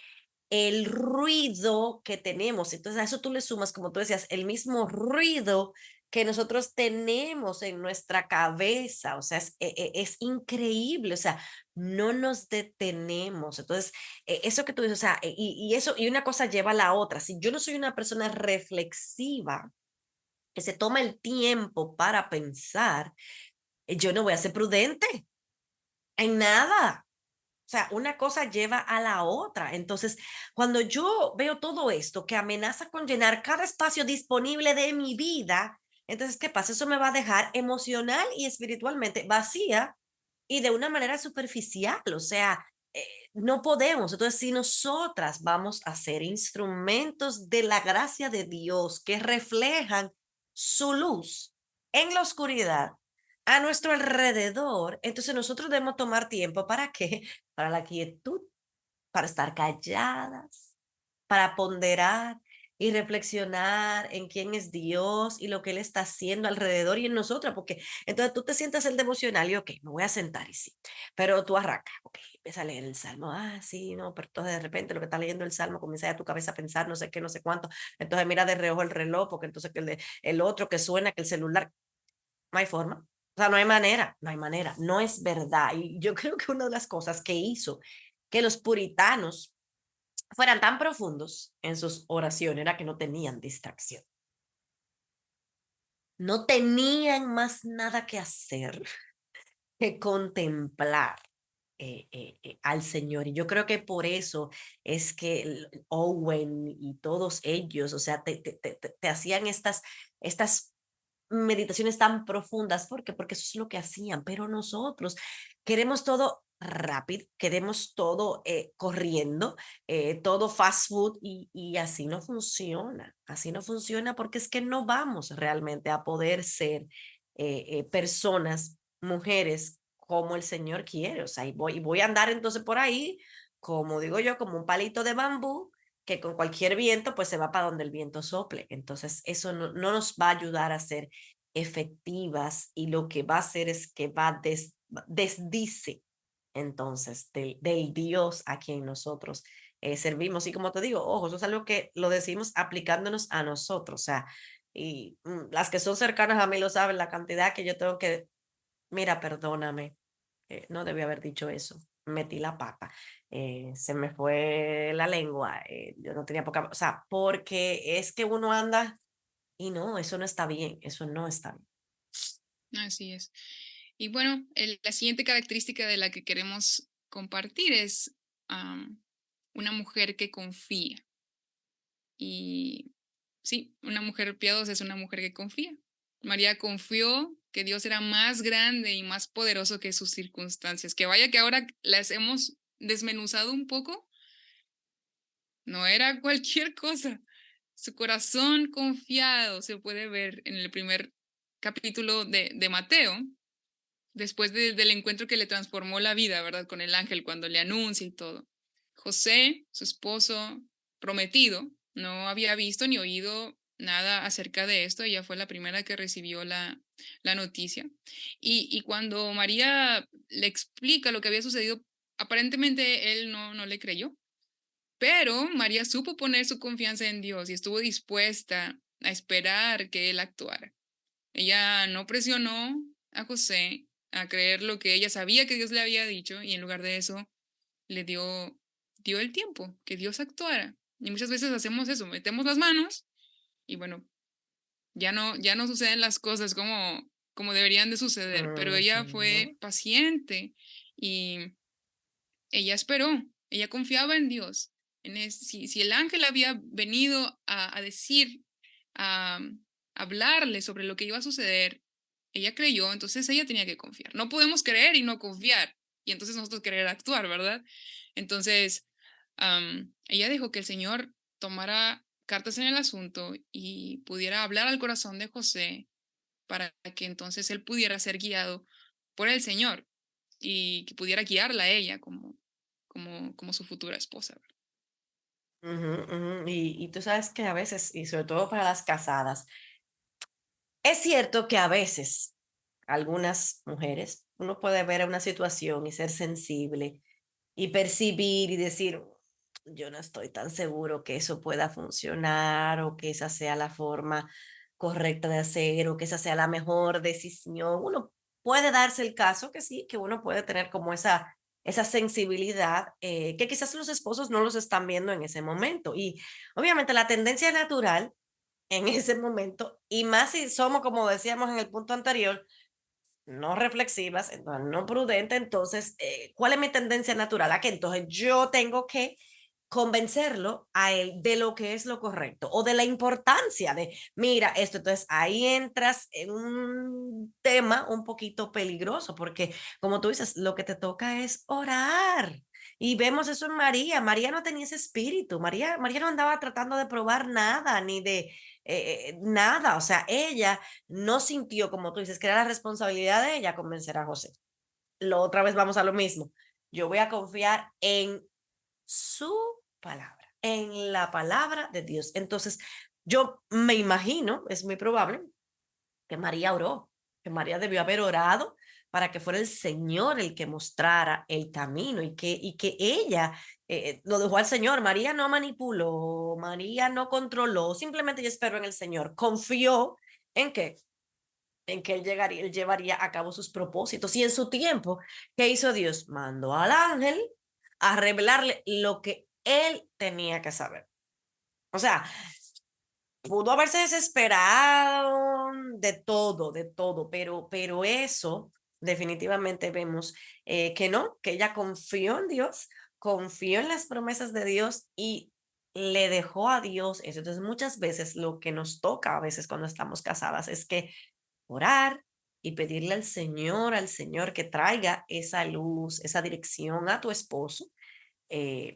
A: el ruido que tenemos. Entonces, a eso tú le sumas, como tú decías, el mismo ruido que nosotros tenemos en nuestra cabeza, o sea, es increíble, o sea, no nos detenemos. Entonces, eso que tú dices, o sea, y eso, y una cosa lleva a la otra. Si yo no soy una persona reflexiva, que se toma el tiempo para pensar, yo no voy a ser prudente en nada. O sea, una cosa lleva a la otra. Entonces, cuando yo veo todo esto que amenaza con llenar cada espacio disponible de mi vida, entonces, ¿qué pasa? Eso me va a dejar emocional y espiritualmente vacía y de una manera superficial. O sea, no podemos. Entonces, si nosotras vamos a ser instrumentos de la gracia de Dios que reflejan su luz en la oscuridad a nuestro alrededor, entonces nosotros debemos tomar tiempo para qué, para la quietud, para estar calladas, para ponderar y reflexionar en quién es Dios y lo que Él está haciendo alrededor y en nosotras, porque entonces tú te sientas el devocional y, ok, me voy a sentar y sí, pero tú arrancas, ok, empieza a leer el Salmo, sí, no, pero entonces de repente lo que está leyendo el Salmo comienza a tu cabeza a pensar no sé qué, no sé cuánto, entonces mira de reojo el reloj, porque entonces que el otro que suena, que el celular, no hay forma. O sea, no hay manera, no hay manera, no es verdad. Y yo creo que una de las cosas que hizo que los puritanos fueran tan profundos en sus oraciones era que no tenían distracción. No tenían más nada que hacer que contemplar al Señor. Y yo creo que por eso es que Owen y todos ellos, o sea, te hacían estas meditaciones tan profundas. ¿Por qué? Porque eso es lo que hacían, pero nosotros queremos todo rápido, queremos todo corriendo, todo fast food y así no funciona porque es que no vamos realmente a poder ser personas, mujeres como el Señor quiere, o sea, y voy a andar entonces por ahí, como digo yo, como un palito de bambú que con cualquier viento pues se va para donde el viento sople. Entonces eso no nos va a ayudar a ser efectivas y lo que va a hacer es que va a desdice entonces del Dios a quien nosotros servimos. Y como te digo, ojo, eso es algo que lo decimos aplicándonos a nosotros, o sea, y las que son cercanas a mí lo saben, la cantidad que yo tengo que, mira, perdóname, no debí haber dicho eso, metí la pata, se me fue la lengua, yo no tenía poca, o sea, porque es que uno anda y no, eso no está bien, eso no está bien.
B: Así es. Y bueno, la siguiente característica de la que queremos compartir es una mujer que confía. Y sí, una mujer piadosa es una mujer que confía. María confió que Dios era más grande y más poderoso que sus circunstancias. Que vaya que ahora las hemos desmenuzado un poco, no era cualquier cosa. Su corazón confiado se puede ver en el primer capítulo de Mateo, después del encuentro que le transformó la vida, ¿verdad? Con el ángel cuando le anuncia y todo. José, su esposo prometido, no había visto ni oído nada acerca de esto. Ella fue la primera que recibió la noticia. Y cuando María le explica lo que había sucedido, aparentemente él no le creyó. Pero María supo poner su confianza en Dios y estuvo dispuesta a esperar que él actuara. Ella no presionó a José a creer lo que ella sabía que Dios le había dicho y en lugar de eso le dio el tiempo, que Dios actuara. Y muchas veces hacemos eso, metemos las manos y bueno, ya no suceden las cosas como deberían de suceder, pero ella
A: Ujú.
B: fue paciente y ella esperó, ella confiaba en Dios. Si el ángel había venido a decir, a hablarle sobre lo que iba a suceder, ella creyó, entonces ella tenía que confiar. No podemos creer y no confiar, y entonces nosotros querer actuar, ¿verdad? Entonces, ella dejó que el Señor tomara cartas en el asunto y pudiera hablar al corazón de José para que entonces él pudiera ser guiado por el Señor y que pudiera guiarla a ella como su futura esposa.
A: Ujú, ujú. Y tú sabes que a veces, y sobre todo para las casadas, es cierto que a veces algunas mujeres, uno puede ver una situación y ser sensible y percibir y decir, yo no estoy tan seguro que eso pueda funcionar o que esa sea la forma correcta de hacer o que esa sea la mejor decisión. Uno puede darse el caso que sí, que uno puede tener como esa sensibilidad que quizás los esposos no los están viendo en ese momento. Y obviamente la tendencia natural en ese momento, y más si somos, como decíamos en el punto anterior, no reflexivas, entonces no prudente, entonces, ¿cuál es mi tendencia natural? A que entonces yo tengo que convencerlo a él de lo que es lo correcto o de la importancia de, mira, esto, entonces ahí entras en un tema un poquito peligroso, porque como tú dices, lo que te toca es orar. Y vemos eso en María. María no tenía ese espíritu. María no andaba tratando de probar nada, ni de nada. O sea, ella no sintió, como tú dices, que era la responsabilidad de ella convencer a José. Otra vez vamos a lo mismo. Yo voy a confiar en su palabra. en la palabra de Dios. Entonces, yo me imagino, es muy probable, que María oró, que María debió haber orado para que fuera el Señor el que mostrara el camino y que ella lo dejó al Señor. María no manipuló, María no controló, simplemente ella esperó en el Señor, confió en que él llegaría, él llevaría a cabo sus propósitos. Y en su tiempo, ¿qué hizo Dios? Mandó al ángel a revelarle lo que él tenía que saber. O sea, pudo haberse desesperado de todo, pero eso definitivamente vemos que no, que ella confió en Dios, confió en las promesas de Dios y le dejó a Dios eso. Entonces, muchas veces lo que nos toca a veces cuando estamos casadas es que orar y pedirle al Señor que traiga esa luz, esa dirección a tu esposo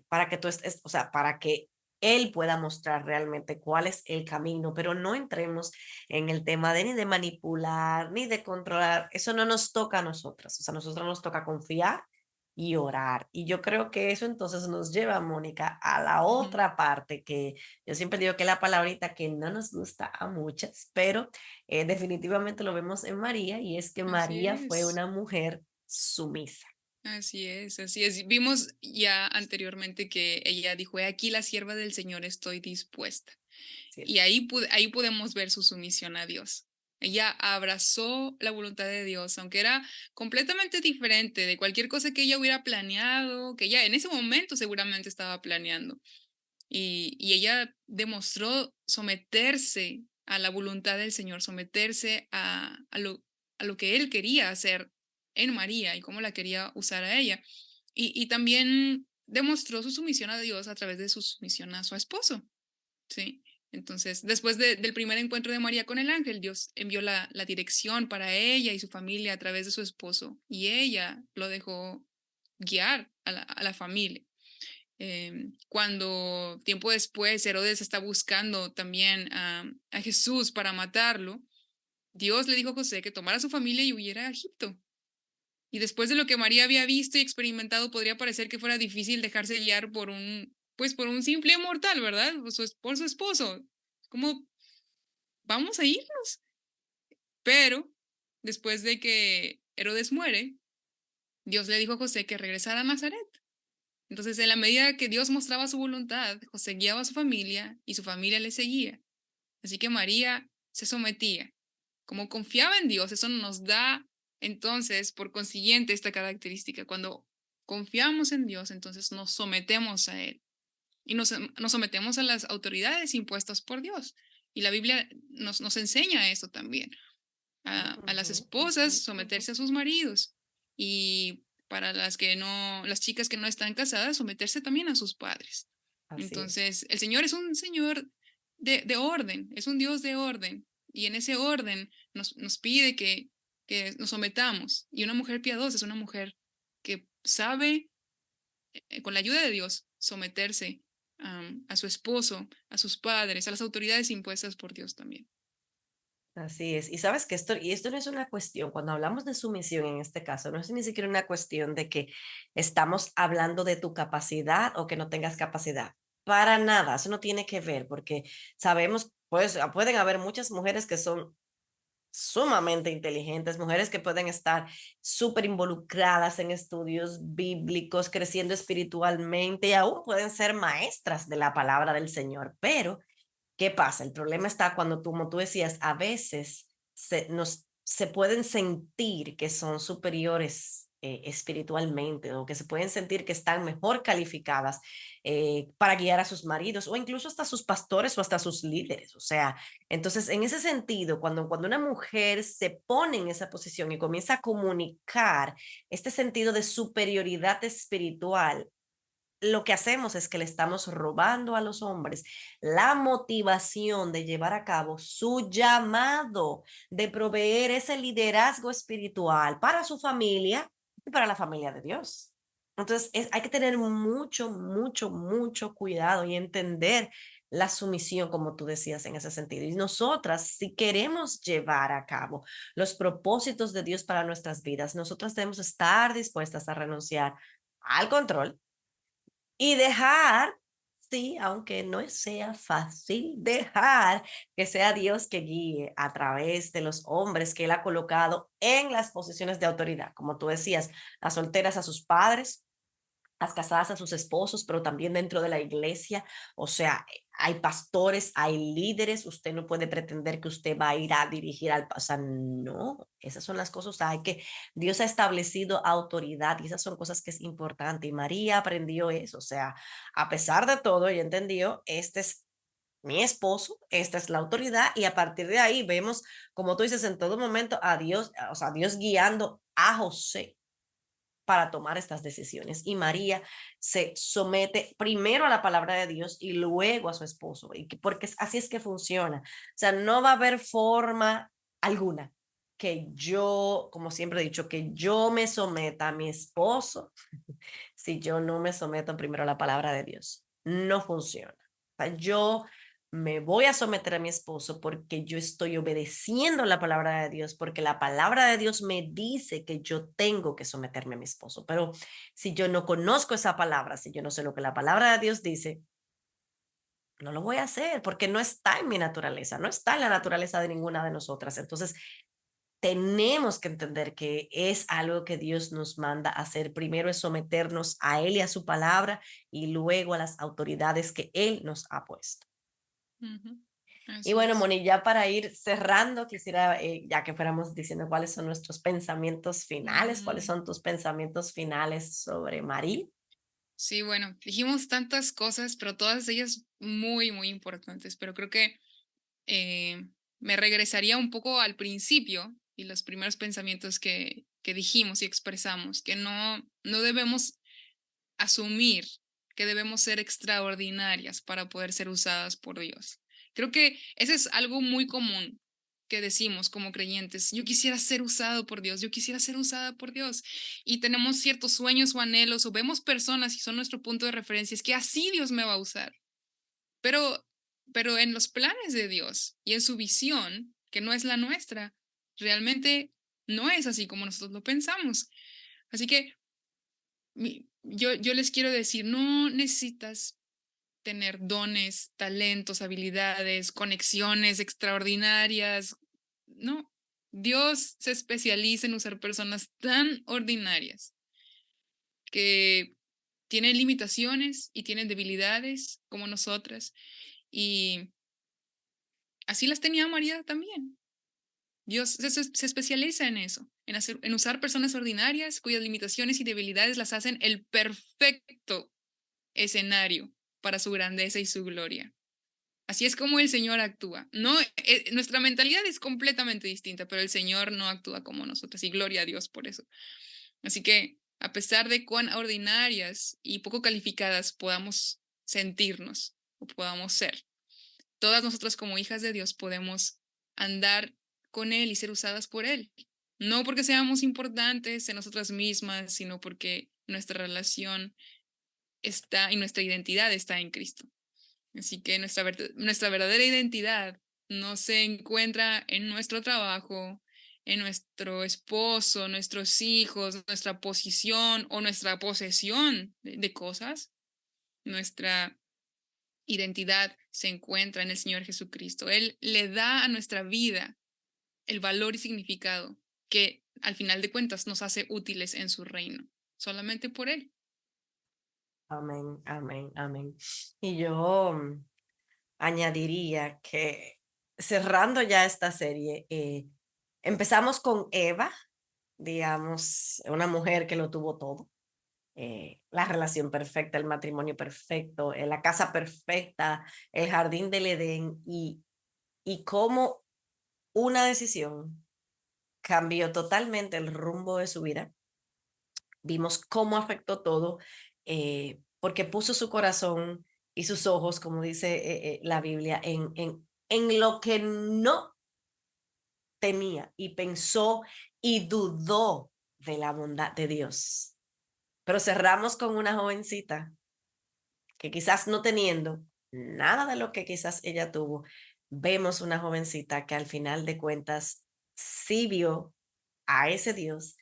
A: para que tú estés, o sea, para que él pueda mostrar realmente cuál es el camino, pero no entremos en el tema de ni de manipular, ni de controlar, eso no nos toca a nosotras, o sea, a nosotros nos toca confiar y orar. Y yo creo que eso entonces nos lleva, Mónica, a la
B: Ujú.
A: otra parte que yo siempre digo que es la palabrita que no nos gusta a muchas, pero definitivamente lo vemos en María y es que
B: Así
A: María fue
B: es.
A: una mujer sumisa.
B: Así es, así es. Vimos ya anteriormente que ella dijo: "He aquí la sierva del Señor, estoy dispuesta".
A: Así
B: Y
A: es.
B: ahí podemos ver su sumisión a Dios. Ella abrazó la voluntad de Dios, aunque era completamente diferente de cualquier cosa que ella hubiera planeado, que ella en ese momento seguramente estaba planeando. Y ella demostró someterse a la voluntad del Señor, someterse a lo que Él quería hacer en María y cómo la quería usar a ella. Y también demostró su sumisión a Dios a través de su sumisión a su esposo. Sí. Entonces, después del primer encuentro de María con el ángel, Dios envió la dirección para ella y su familia a través de su esposo, y ella lo dejó guiar a la familia. Cuando tiempo después Herodes está buscando también a Jesús para matarlo, Dios le dijo a José que tomara a su familia y huyera a Egipto. Y después de lo que María había visto y experimentado, podría parecer que fuera difícil dejarse guiar por pues por un simple mortal, ¿verdad? Por su esposo. Como, vamos a irnos. Pero después de que Herodes muere, Dios le dijo a José que regresara a Nazaret. Entonces, en la medida que Dios mostraba su voluntad, José guiaba a su familia y su familia le seguía. Así que María se sometía. Como confiaba en Dios, eso nos da entonces, por consiguiente, esta característica. Cuando confiamos en Dios, entonces nos sometemos a Él y nos sometemos a las autoridades impuestas por Dios. Y la Biblia nos enseña eso también. A las
A: Ujú,
B: esposas
A: ujú, ujú.
B: someterse a sus maridos y para las chicas que no están casadas, someterse también a sus padres.
A: Así es.
B: Entonces, el Señor es un Señor de orden, es un Dios de orden. Y en ese orden nos pide que nos sometamos. Y una mujer piadosa es una mujer que sabe, con la ayuda de Dios, someterse a su esposo, a sus padres, a las autoridades impuestas por Dios también.
A: Así es. Y sabes que esto no es una cuestión, cuando hablamos de sumisión en este caso, no es ni siquiera una cuestión de que estamos hablando de tu capacidad o que no tengas capacidad. Para nada, eso no tiene que ver, porque sabemos, pues pueden haber muchas mujeres que son sumamente inteligentes, mujeres que pueden estar súper involucradas en estudios bíblicos, creciendo espiritualmente y aún pueden ser maestras de la palabra del Señor, pero ¿qué pasa? El problema está cuando tú, como tú decías, a veces se pueden sentir que son superiores espiritualmente o que se pueden sentir que están mejor calificadas para guiar a sus maridos o incluso hasta sus pastores o hasta sus líderes. O sea, entonces en ese sentido, cuando una mujer se pone en esa posición y comienza a comunicar este sentido de superioridad espiritual, lo que hacemos es que le estamos robando a los hombres la motivación de llevar a cabo su llamado, de proveer ese liderazgo espiritual para su familia y para la familia de Dios. Entonces, hay que tener mucho, mucho, mucho cuidado y entender la sumisión, como tú decías, en ese sentido. Y nosotras, si queremos llevar a cabo los propósitos de Dios para nuestras vidas, nosotras debemos estar dispuestas a renunciar al control y dejar Sí, aunque no sea fácil dejar que sea Dios que guíe a través de los hombres que Él ha colocado en las posiciones de autoridad. Como tú decías, las solteras a sus padres, las casadas a sus esposos, pero también dentro de la iglesia. O sea, hay pastores, hay líderes. Usted no puede pretender que usted va a ir a dirigir al, o sea, no, esas son las cosas. O sea, hay que, Dios ha establecido autoridad y esas son cosas que es importante. Y María aprendió eso. O sea, a pesar de todo, ella entendió, este es mi esposo, esta es la autoridad y a partir de ahí vemos, como tú dices, en todo momento a Dios, o sea, Dios guiando a José para tomar estas decisiones. Y María se somete primero a la palabra de Dios y luego a su esposo, porque así es que funciona. O sea, no va a haber forma alguna que yo, como siempre he dicho, que yo me someta a mi esposo si yo no me someto primero a la palabra de Dios. No funciona. O sea, yo me voy a someter a mi esposo porque yo estoy obedeciendo la palabra de Dios, porque la palabra de Dios me dice que yo tengo que someterme a mi esposo. Pero si yo no conozco esa palabra, si yo no sé lo que la palabra de Dios dice, no lo voy a hacer porque no está en mi naturaleza, no está en la naturaleza de ninguna de nosotras. Entonces, tenemos que entender que es algo que Dios nos manda a hacer. Primero es someternos a Él y a su palabra y luego a las autoridades que Él nos ha puesto.
B: Ujú,
A: Y
B: así
A: bueno,
B: es.
A: Moni, ya para ir cerrando, quisiera, ya que fuéramos diciendo cuáles son nuestros pensamientos finales, cuáles
B: Ujú.
A: son tus pensamientos finales sobre María.
B: Sí, bueno, dijimos tantas cosas, pero todas ellas muy, muy importantes. Pero creo que me regresaría un poco al principio y los primeros pensamientos que dijimos y expresamos, que no debemos asumir que debemos ser extraordinarias para poder ser usadas por Dios. Creo que ese es algo muy común que decimos como creyentes. Yo quisiera ser usado por Dios, yo quisiera ser usada por Dios. Y tenemos ciertos sueños o anhelos o vemos personas y son nuestro punto de referencia. Es que así Dios me va a usar. Pero, pero en los planes de Dios y en su visión, que no es la nuestra, realmente no es así como nosotros lo pensamos. Así que yo les quiero decir, no necesitas tener dones, talentos, habilidades, conexiones extraordinarias. No, Dios se especializa en usar personas tan ordinarias que tienen limitaciones y tienen debilidades como nosotras. Y así las tenía María también. Dios se especializa en eso, en usar personas ordinarias cuyas limitaciones y debilidades las hacen el perfecto escenario para su grandeza y su gloria. Así es como el Señor actúa. No, nuestra mentalidad es completamente distinta, pero el Señor no actúa como nosotros y gloria a Dios por eso. Así que, a pesar de cuán ordinarias y poco calificadas podamos sentirnos o podamos ser, todas nosotras como hijas de Dios podemos andar con Él y ser usadas por Él. No porque seamos importantes en nosotras mismas, sino porque nuestra relación está y nuestra identidad está en Cristo. Así que nuestra verdadera identidad no se encuentra en nuestro trabajo, en nuestro esposo, nuestros hijos, nuestra posición o nuestra posesión de cosas. Nuestra identidad se encuentra en el Señor Jesucristo. Él le da a nuestra vida el valor y significado que al final de cuentas nos hace útiles en su reino, solamente por Él.
A: Amén, amén, amén. Y yo añadiría que cerrando ya esta serie, empezamos con Eva, digamos, una mujer que lo tuvo todo, la relación perfecta, el matrimonio perfecto, la casa perfecta, el jardín del Edén y cómo una decisión cambió totalmente el rumbo de su vida. Vimos cómo afectó todo, porque puso su corazón y sus ojos, como dice la Biblia, en lo que no tenía y pensó y dudó de la bondad de Dios. Pero cerramos con una jovencita que quizás no teniendo nada de lo que quizás ella tuvo, vemos una jovencita que al final de cuentas sí vio a ese Dios,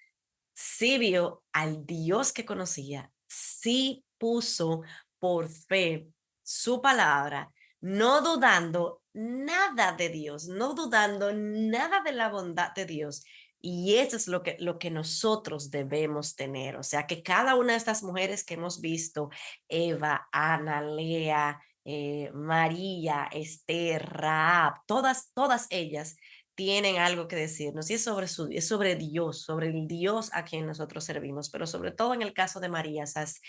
A: sí vio al Dios que conocía, sí puso por fe. su palabra, no dudando nada de Dios, no dudando nada de la bondad de Dios. Y eso es lo que nosotros debemos tener. O sea, que cada una de estas mujeres que hemos visto, Eva, Ana, Lea, María, Esther, Raab, todas ellas tienen algo que decirnos y es sobre Dios, sobre el Dios a quien nosotros servimos, pero sobre todo en el caso de María, ¿sabes?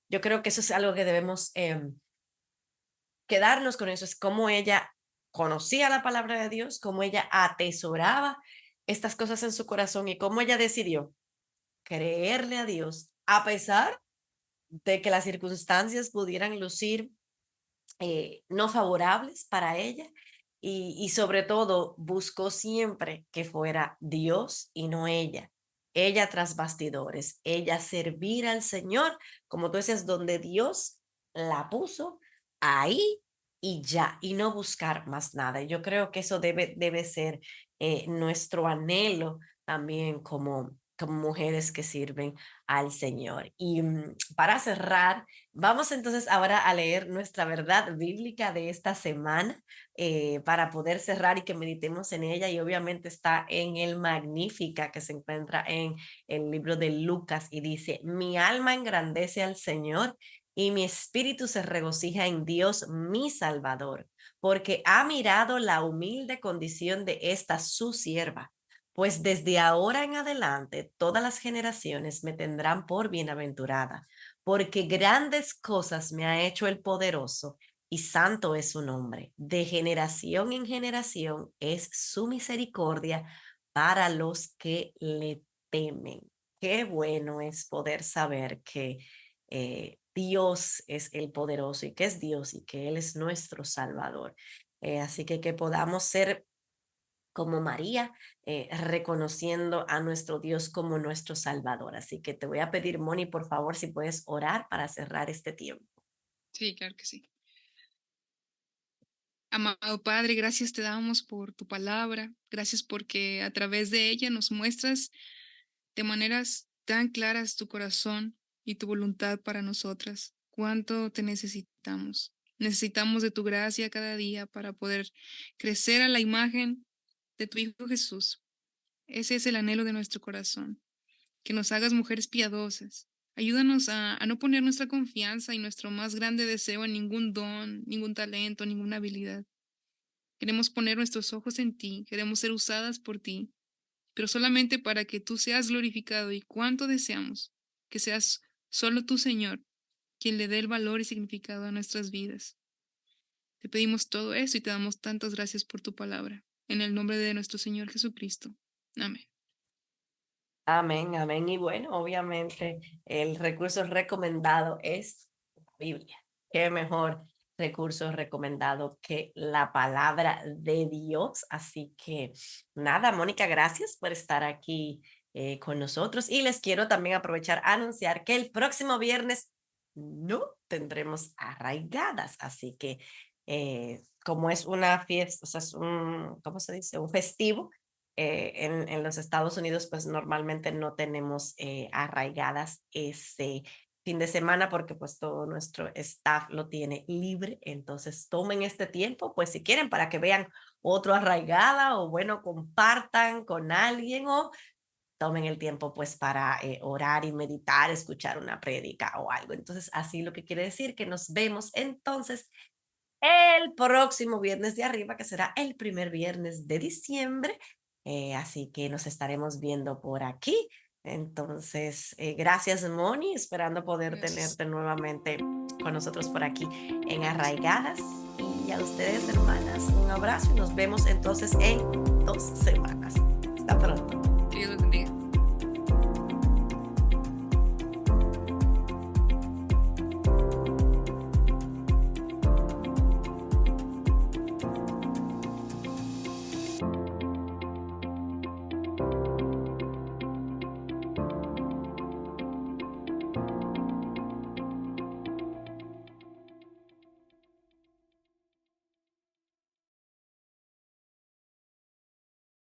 A: Yo creo que eso es algo que debemos quedarnos con eso, es cómo ella conocía la palabra de Dios, cómo ella atesoraba estas cosas en su corazón y cómo ella decidió creerle a Dios a pesar de que las circunstancias pudieran lucir no favorables para ella y sobre todo buscó siempre que fuera Dios y no ella. Ella tras bastidores, ella servir al Señor, como tú decías, donde Dios la puso, ahí y ya, y no buscar más nada. Yo creo que eso debe ser nuestro anhelo también como mujeres que sirven al Señor. Y para cerrar, vamos entonces ahora a leer nuestra verdad bíblica de esta semana para poder cerrar y que meditemos en ella. Y obviamente está en el Magnífica que se encuentra en el libro de Lucas y dice, mi alma engrandece al Señor y mi espíritu se regocija en Dios mi Salvador, porque ha mirado la humilde condición de esta su sierva. Pues desde ahora en adelante todas las generaciones me tendrán por bienaventurada, porque grandes cosas me ha hecho el poderoso y santo es su nombre. De generación en generación es su misericordia para los que le temen. Qué bueno es poder saber que Dios es el poderoso y que es Dios y que Él es nuestro Salvador. Así que podamos ser como María, reconociendo a nuestro Dios como nuestro Salvador. Así que te voy a pedir, Moni, por favor, si puedes orar para cerrar este tiempo.
B: Sí, claro que sí. Amado Padre, gracias te damos por tu palabra. Gracias porque a través de ella nos muestras de maneras tan claras tu corazón y tu voluntad para nosotras. Cuánto te necesitamos. Necesitamos de tu gracia cada día para poder crecer a la imagen de tu Hijo Jesús. Ese es el anhelo de nuestro corazón. Que nos hagas mujeres piadosas. Ayúdanos a no poner nuestra confianza y nuestro más grande deseo en ningún don, ningún talento, ninguna habilidad. Queremos poner nuestros ojos en ti, queremos ser usadas por ti, pero solamente para que tú seas glorificado y cuánto deseamos que seas solo tú, Señor, quien le dé el valor y significado a nuestras vidas. Te pedimos todo eso y te damos tantas gracias por tu palabra. En el nombre de nuestro Señor Jesucristo. Amén.
A: Amén, amén. Y bueno, obviamente el recurso recomendado es la Biblia. Qué mejor recurso recomendado que la palabra de Dios. Así que nada, Mónica, gracias por estar aquí con nosotros. Y les quiero también aprovechar a anunciar que el próximo viernes no tendremos arraigadas. Así que como es una fiesta, o sea, es un, ¿cómo se dice? Un festivo en los Estados Unidos, pues normalmente no tenemos arraigadas ese fin de semana porque pues todo nuestro staff lo tiene libre. Entonces tomen este tiempo, pues si quieren, para que vean otro arraigada o bueno, compartan con alguien o tomen el tiempo pues para orar y meditar, escuchar una prédica o algo. Entonces así lo que quiere decir que nos vemos entonces el próximo viernes de arriba, que será el primer viernes de diciembre. Así que nos estaremos viendo por aquí. Entonces, gracias, Moni, esperando poder
B: Gracias.
A: tenerte nuevamente con nosotros por aquí en Arraigadas. Y a ustedes, hermanas, un abrazo y nos vemos entonces en 2 semanas. Hasta pronto.